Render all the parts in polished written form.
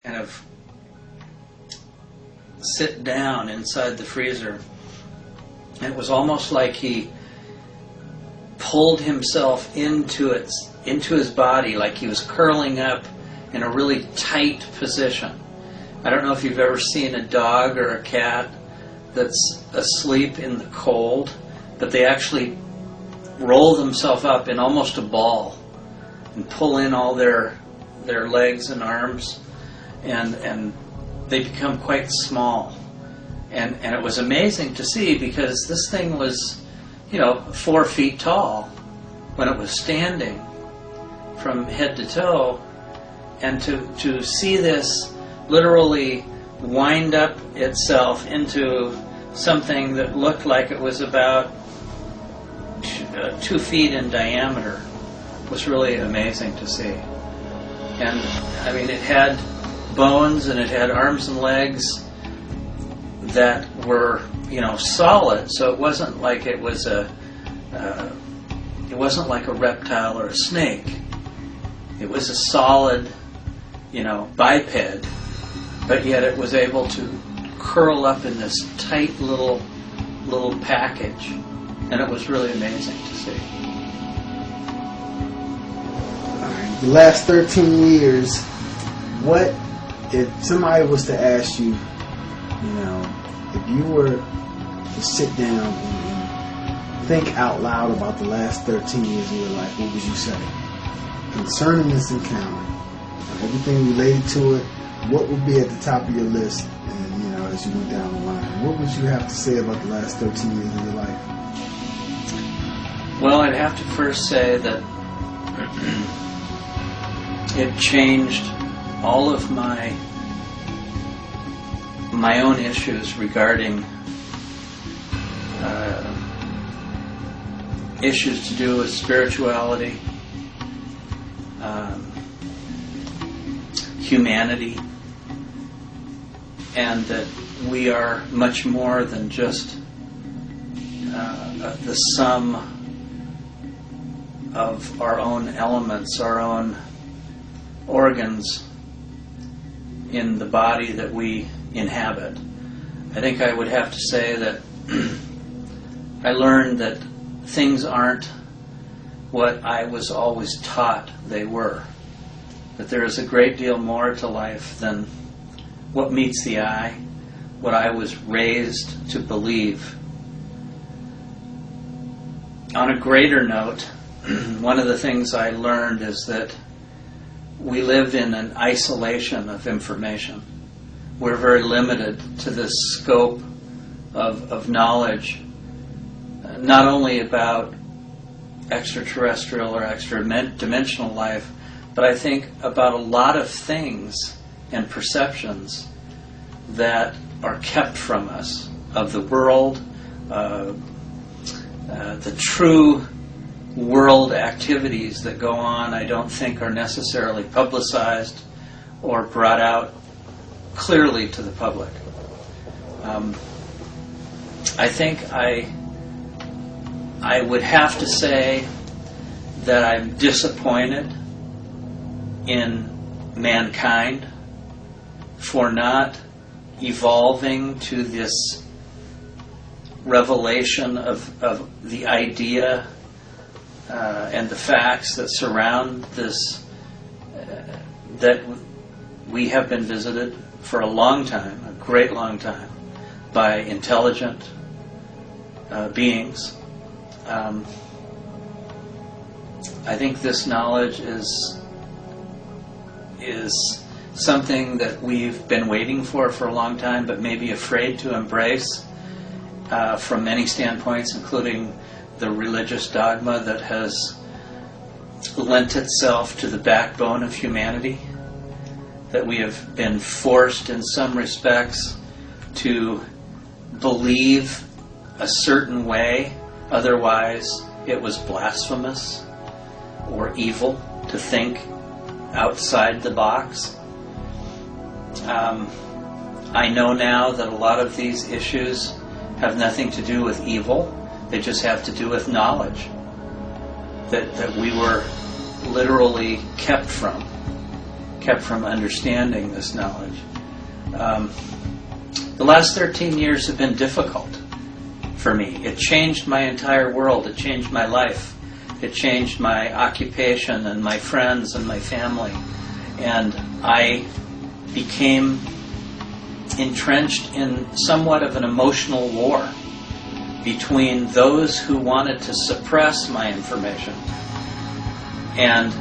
kind of sit down inside the freezer. And it was almost like he pulled himself into his body, like he was curling up in a really tight position. I don't know if you've ever seen a dog or a cat that's asleep in the cold, but they actually roll themselves up in almost a ball and pull in all their legs and arms, and they become quite small. And it was amazing to see, because this thing was, 4 feet tall when it was standing from head to toe, and to see this literally wind up itself into something that looked like it was about 2 feet in diameter was really amazing to see. And I mean, it had bones and it had arms and legs that were, solid. So it wasn't like it was it wasn't like a reptile or a snake. It was a solid, biped, but yet it was able to curl up in this tight little package, and it was really amazing to see. The last 13 years, what if somebody was to ask you, if you were to sit down and think out loud about the last 13 years of your life, what would you say? Concerning this encounter, everything related to it, what would be at the top of your list? And, as you went down the line, what would you have to say about the last 13 years of your life? Well, I'd have to first say that it changed all of my own issues regarding issues to do with spirituality, humanity, and that we are much more than just the sum of our own elements, our own organs in the body that we inhabit. I think I would have to say that I learned that things aren't what I was always taught they were. That there is a great deal more to life than what meets the eye, what I was raised to believe. On a greater note, one of the things I learned is that we live in an isolation of information. We're very limited to this scope of knowledge, not only about extraterrestrial or extra-dimensional life, but I think about a lot of things and perceptions that are kept from us of the world, the true world activities that go on. I don't think are necessarily publicized or brought out clearly to the public. I think I would have to say that I'm disappointed in mankind for not evolving to this revelation of the idea and the facts that surround this, that we have been visited for a long time, a great long time, by intelligent beings. I think this knowledge is something that we've been waiting for a long time, but maybe afraid to embrace from many standpoints, including the religious dogma that has lent itself to the backbone of humanity, that we have been forced in some respects to believe a certain way, otherwise it was blasphemous or evil to think outside the box. I know now that a lot of these issues have nothing to do with evil. They just have to do with knowledge that we were literally kept from. kept from understanding this knowledge. The last 13 years have been difficult for me. It changed my entire world. It changed my life. It changed my occupation and my friends and my family. And I became entrenched in somewhat of an emotional war between those who wanted to suppress my information and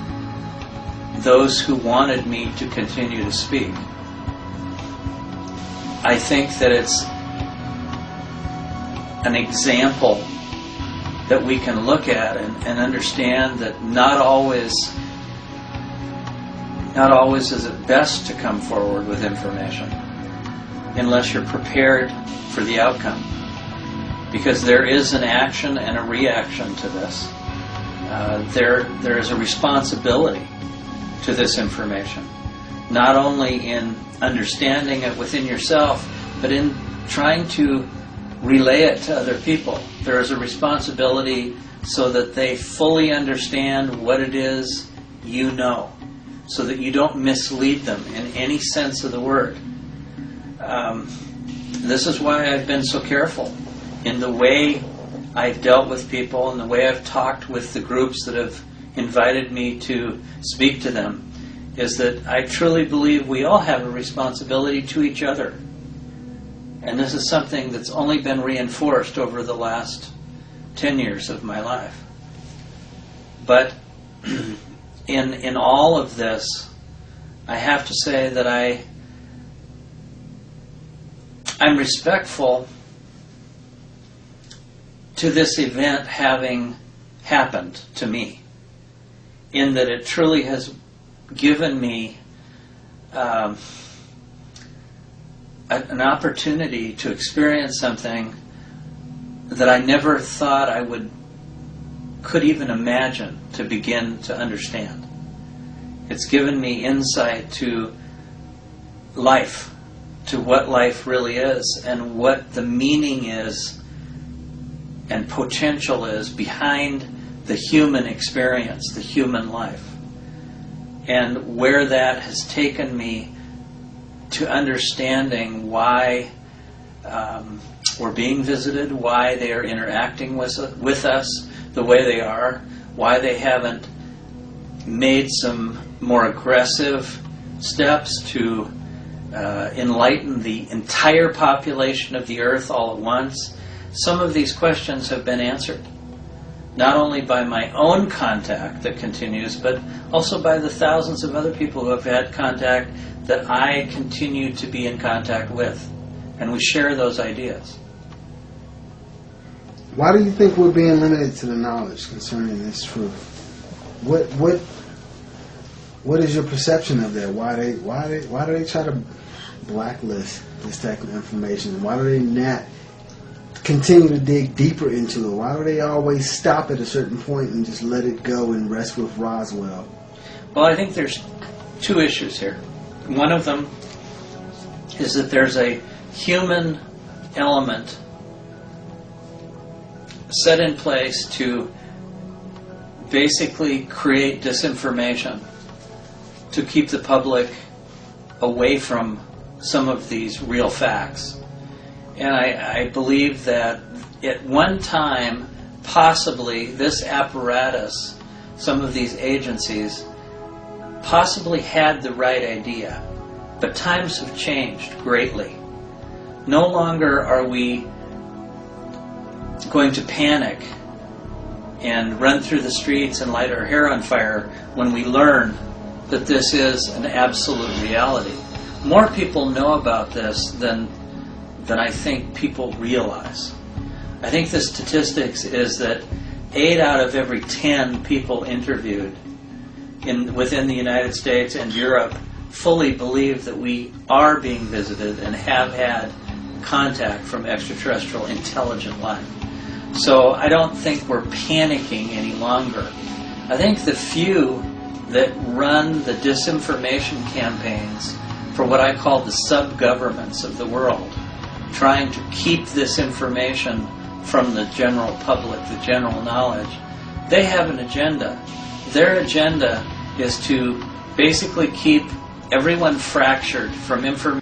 those who wanted me to continue to speak. I think that it's an example that we can look at and understand that not always is it best to come forward with information unless you're prepared for the outcome. Because there is an action and a reaction to this. There is a responsibility to this information, not only in understanding it within yourself, but in trying to relay it to other people. There is a responsibility so that they fully understand what it is you know, so that you don't mislead them in any sense of the word. This is why I've been so careful in the way I've dealt with people and the way I've talked with the groups that have invited me to speak to them, is that I truly believe we all have a responsibility to each other. And this is something that's only been reinforced over the last 10 years of my life. But in all of this, I have to say that I'm respectful to this event having happened to me, in that it truly has given me an opportunity to experience something that I never thought I could even imagine to begin to understand. It's given me insight to life, to what life really is, and what the meaning is and potential is behind the human experience, the human life, and where that has taken me to understanding why we're being visited, why they are interacting with us the way they are, why they haven't made some more aggressive steps to enlighten the entire population of the earth all at once. Some of these questions have been answered, not only by my own contact that continues, but also by the thousands of other people who have had contact that I continue to be in contact with. And we share those ideas. Why do you think we're being limited to the knowledge concerning this truth? What is your perception of that? Why do they try to blacklist this type of information? Why do they not continue to dig deeper into it? Why do they always stop at a certain point and just let it go and rest with Roswell? Well, I think there's two issues here. One of them is that there's a human element set in place to basically create disinformation, to keep the public away from some of these real facts. And I believe that at one time, possibly this apparatus, some of these agencies, possibly had the right idea. But times have changed greatly. No longer are we going to panic and run through the streets and light our hair on fire when we learn that this is an absolute reality. More people know about this than I think people realize. I think the statistics is that 8 out of every 10 people interviewed within the United States and Europe fully believe that we are being visited and have had contact from extraterrestrial intelligent life. So I don't think we're panicking any longer. I think the few that run the disinformation campaigns for what I call the sub-governments of the world, trying to keep this information from the general public, the general knowledge, they have an agenda. Their agenda is to basically keep everyone fractured from information